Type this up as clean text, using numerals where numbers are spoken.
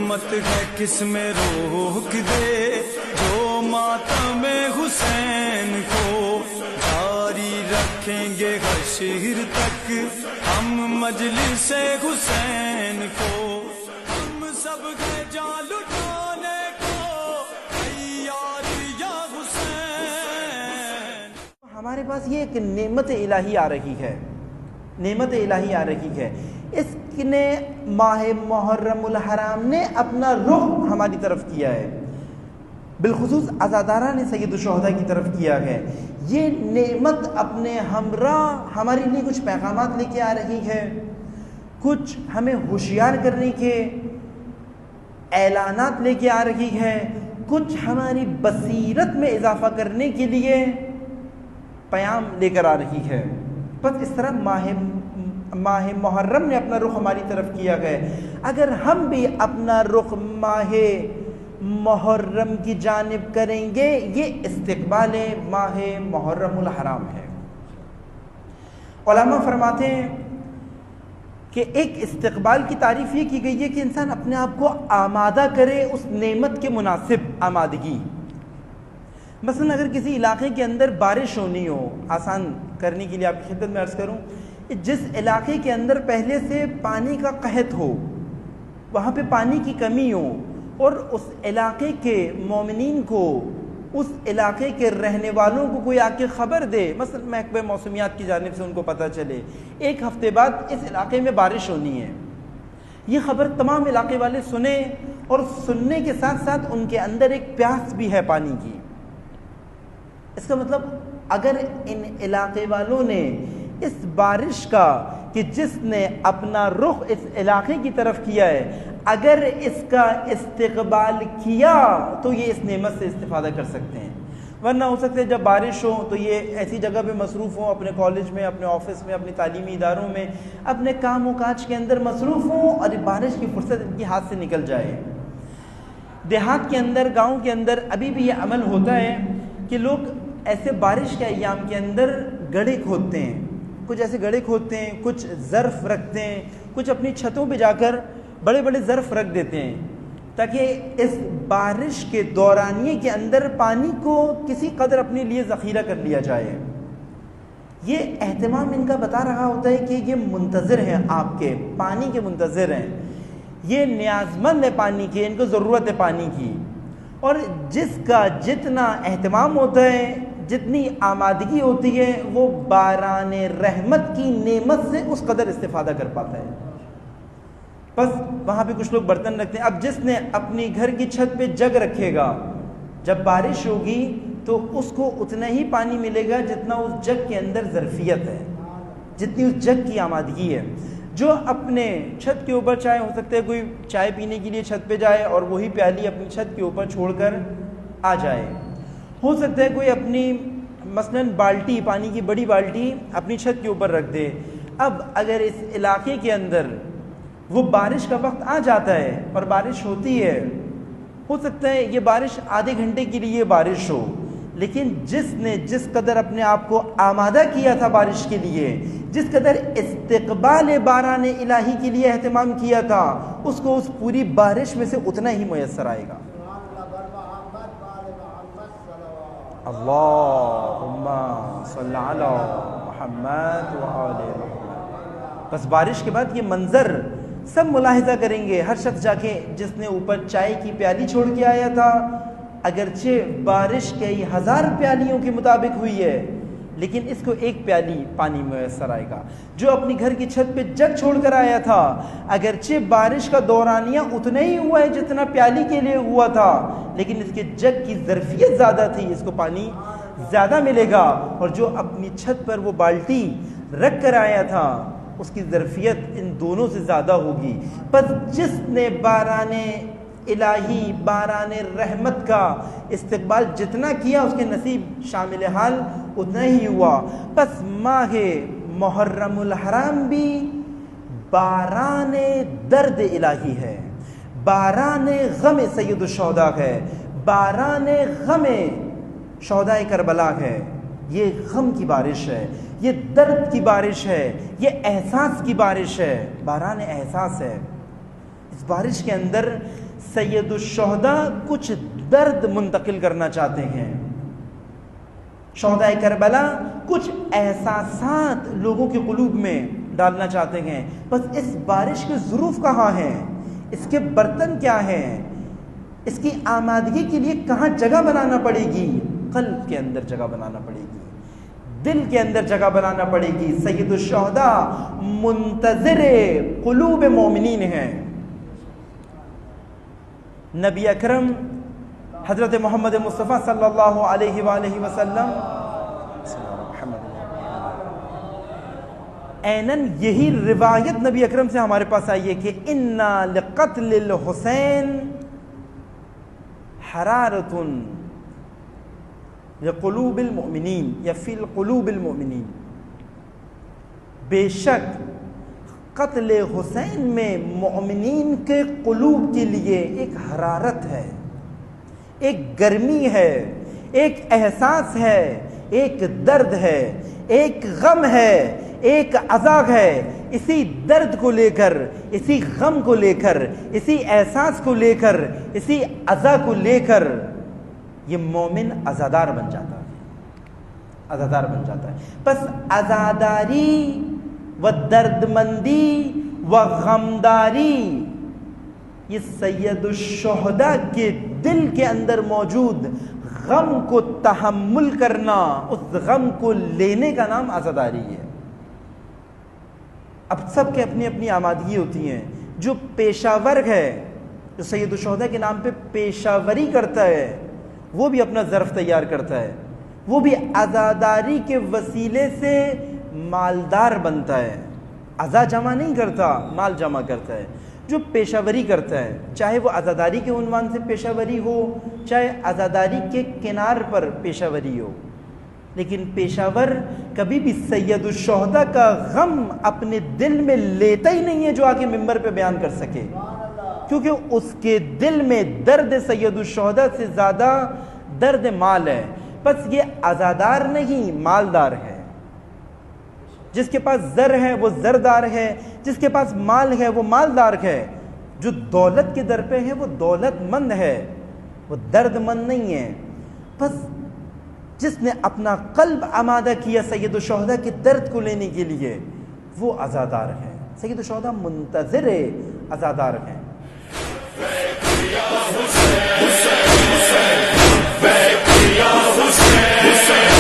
رحمت ہے کس میں روک دے جو ماتم حسین کو جاری رکھیں گے حشر تک ہم مجلس حسین کو، ہم سب کے جان لٹانے کو تیار یا حسین۔ ہمارے پاس یہ ایک نعمت الہی آ رہی ہے، نعمت الہی آ رہی ہے، اس نے ماہ محرم الحرام نے اپنا رخ ہماری طرف کیا ہے، بالخصوص عزاداران سید الشہداء کی طرف کیا ہے۔ یہ نعمت اپنے ہمراہ ہمارے لیے کچھ پیغامات لے کے آ رہی ہے، کچھ ہمیں ہوشیار کرنے کے اعلانات لے کے آ رہی ہے، کچھ ہماری بصیرت میں اضافہ کرنے کے لیے پیام لے کر آ رہی ہے۔ بس اس طرح ماہ محرم نے اپنا رخ ہماری طرف کیا ہے، اگر ہم بھی اپنا رخ ماہ محرم کی جانب کریں گے، یہ استقبال ماہ محرم الحرام ہے۔ علماء فرماتے ہیں کہ ایک استقبال کی تعریف یہ کی گئی ہے کہ انسان اپنے آپ کو آمادہ کرے اس نعمت کے مناسب آمادگی۔ مثلا اگر کسی علاقے کے اندر بارش ہونی ہو، آسان کرنے کے لیے آپ کی خدمت میں عرض کروں، جس علاقے کے اندر پہلے سے پانی کا قحط ہو، وہاں پہ پانی کی کمی ہو، اور اس علاقے کے مومنین کو، اس علاقے کے رہنے والوں کو کوئی آ کے خبر دے، مثلا محکمہ موسمیات کی جانب سے ان کو پتہ چلے ایک ہفتے بعد اس علاقے میں بارش ہونی ہے، یہ خبر تمام علاقے والے سنیں، اور سننے کے ساتھ ساتھ ان کے اندر ایک پیاس بھی ہے پانی کی۔ اس کا مطلب اگر ان علاقے والوں نے اس بارش کا کہ جس نے اپنا رخ اس علاقے کی طرف کیا ہے، اگر اس کا استقبال کیا تو یہ اس نعمت سے استفادہ کر سکتے ہیں، ورنہ ہو سکتا ہے جب بارش ہو تو یہ ایسی جگہ پہ مصروف ہوں، اپنے کالج میں، اپنے آفس میں، اپنی تعلیمی اداروں میں، اپنے کام و کاج کے اندر مصروف ہوں، اور بارش کی فرصت ان کے ہاتھ سے نکل جائے۔ دیہات کے اندر، گاؤں کے اندر ابھی بھی یہ عمل ہوتا ہے کہ لوگ ایسے بارش کے ایام کے اندر گڑھے کھودتے ہیں، کچھ ایسے گڑھے کھودتے ہیں، کچھ ظرف رکھتے ہیں، کچھ اپنی چھتوں پہ جا کر بڑے بڑے ظرف رکھ دیتے ہیں تاکہ اس بارش کے دورانیے کے اندر پانی کو کسی قدر اپنے لیے ذخیرہ کر لیا جائے۔ یہ اہتمام ان کا بتا رہا ہوتا ہے کہ یہ منتظر ہیں، آپ کے پانی کے منتظر ہیں، یہ نیاز مند ہے پانی کے، ان کو ضرورت ہے پانی کی، اور جس کا جتنا اہتمام ہوتا ہے، جتنی آمادگی ہوتی ہے، وہ باران رحمت کی نعمت سے اس قدر استفادہ کر پاتا ہے۔ بس وہاں پہ کچھ لوگ برتن رکھتے ہیں، اب جس نے اپنی گھر کی چھت پہ جگ رکھے گا، جب بارش ہوگی تو اس کو اتنا ہی پانی ملے گا جتنا اس جگ کے اندر ظرفیت ہے، جتنی اس جگ کی آمادگی ہے۔ جو اپنے چھت کے اوپر، چاہے ہو سکتا ہے کوئی چائے پینے کے لیے چھت پہ جائے اور وہی پیالی اپنی چھت کے اوپر چھوڑ کر آ جائے، ہو سکتا ہے کوئی اپنی مثلاً بالٹی، پانی کی بڑی بالٹی اپنی چھت کے اوپر رکھ دے۔ اب اگر اس علاقے کے اندر وہ بارش کا وقت آ جاتا ہے اور بارش ہوتی ہے، ہو سکتا ہے یہ بارش آدھے گھنٹے کے لیے بارش ہو، لیکن جس نے جس قدر اپنے آپ کو آمادہ کیا تھا بارش کے لیے، جس قدر استقبال باران الہی کے لیے اہتمام کیا تھا، اس کو اس پوری بارش میں سے اتنا ہی میسر آئے گا۔ اللہم صلی علی محمد وآل محمد۔ بس بارش کے بعد یہ منظر سب ملاحظہ کریں گے، ہر شخص جا کے جس نے اوپر چائے کی پیالی چھوڑ کے آیا تھا، اگرچہ بارش کئی ہزار پیالیوں کے مطابق ہوئی ہے، لیکن اس کو ایک پیالی پانی میسر آئے گا۔ جو اپنی گھر کی چھت پہ جگ چھوڑ کر آیا تھا، اگرچہ بارش کا دورانیہ اتنا ہی ہوا ہے جتنا پیالی کے لیے ہوا تھا، لیکن اس کے جگ کی ظرفیت زیادہ تھی، اس کو پانی زیادہ ملے گا۔ اور جو اپنی چھت پر وہ بالٹی رکھ کر آیا تھا، اس کی ظرفیت ان دونوں سے زیادہ ہوگی۔ بس جس نے باران الہی، باران رحمت کا استقبال جتنا کیا، اس کے نصیب شامل حال اتنا ہی ہوا۔ بس ماہ محرم الحرام بھی باران درد الہی ہے، باران غم سید الشہداء ہے، باران غم شہداء کربلا ہے۔ یہ غم کی بارش ہے، یہ درد کی بارش ہے، یہ احساس کی بارش ہے، باران احساس ہے۔ اس بارش کے اندر سید الشہداء کچھ درد منتقل کرنا چاہتے ہیں، شہداء کربلا کچھ احساسات لوگوں کے قلوب میں ڈالنا چاہتے ہیں. بس اس بارش کے ظروف کہاں ہیں، اس کے برتن کیا ہیں، اس کی آمادگی کے لیے کہاں جگہ بنانا پڑے گی؟ قلب کے اندر جگہ بنانا پڑے گی، دل کے اندر جگہ بنانا پڑے گی. سید الشہداء منتظر قلوب مومنین ہیں. نبی اکرم حضرت محمد مصطفیٰ صلی اللہ علیہ وآلہ وسلم اینن یہی روایت نبی اکرم سے ہمارے پاس آئی ہے کہ اِنَّا لِقَتْلِ الْحُسَيْنِ حرارۃ لقلوب المؤمنین یا فی القلوب المؤمنین، بے شک قتل حسین میں مومنین کے قلوب کے لیے ایک حرارت ہے، ایک گرمی ہے، ایک احساس ہے، ایک درد ہے، ایک غم ہے، ایک عذاب ہے. اسی درد کو لے کر، اسی غم کو لے کر، اسی احساس کو لے کر، اسی عذاب کو لے کر یہ مومن عزادار بن جاتا ہے، عزادار بن جاتا ہے. پس عزاداری و دردمندی و غمداری یہ سید الشہداء کے دل کے اندر موجود غم کو تحمل کرنا، اس غم کو لینے کا نام عزاداری ہے. اب سب کے اپنی اپنی آمادگی ہوتی ہیں. جو پیشہ ور ہے، جو سید الشہداء کے نام پہ پیشہ وری کرتا ہے، وہ بھی اپنا ظرف تیار کرتا ہے، وہ بھی عزاداری کے وسیلے سے مالدار بنتا ہے. عزا جمع نہیں کرتا، مال جمع کرتا ہے. جو پیشہ وری کرتا ہے، چاہے وہ عزاداری کے عنوان سے پیشہ وری ہو، چاہے عزاداری کے کنار پر پیشہ وری ہو، لیکن پیشہ ور کبھی بھی سید الشہداء کا غم اپنے دل میں لیتا ہی نہیں ہے جو آگے ممبر پہ بیان کر سکے، کیونکہ اس کے دل میں درد سید الشہداء سے زیادہ درد مال ہے. بس یہ عزادار نہیں، مالدار ہے. جس کے پاس زر ہے وہ زردار ہے، جس کے پاس مال ہے وہ مالدار ہے. جو دولت کے در پہ ہے وہ دولت مند ہے، وہ درد مند نہیں ہے. بس جس نے اپنا قلب آمادہ کیا سید الشہداء کے درد کو لینے کے لیے، وہ عزادار ہے. سید الشہداء منتظر عزادار ہیں. حسین